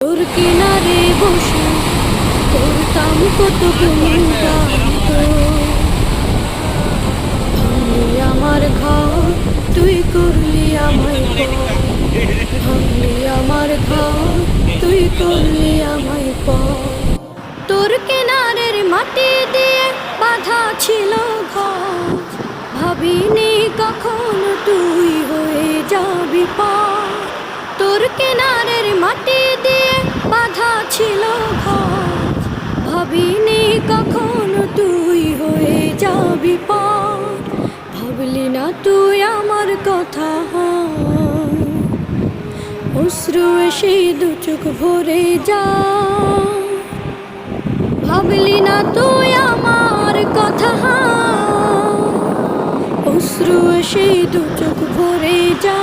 তোর কিনারে বসে করতাম কত গুণগান, ভাঙলি আমার ঘর, তুই করলি আমায় পর। ভাঙলি আমার ঘর, তুই করলি আমায় পর। তোর কিনারের মাটি দিয়ে বাঁধা ছিল ঘর, ভাবিনি কখনো তুই হয়ে যাবি পার। তোর কিনারের মাটি দিয়ে বাঁধা ছিল ঘর, ভাবিনি কখনো তুই হয়ে যাবি পার। ভাবলি না তুই আমার কথা, অশ্রু এসে দু চোখ ভরে যা। ভাবলি না তুই আমার কথা, অশ্রু এসে দু চোখ ভরে যা।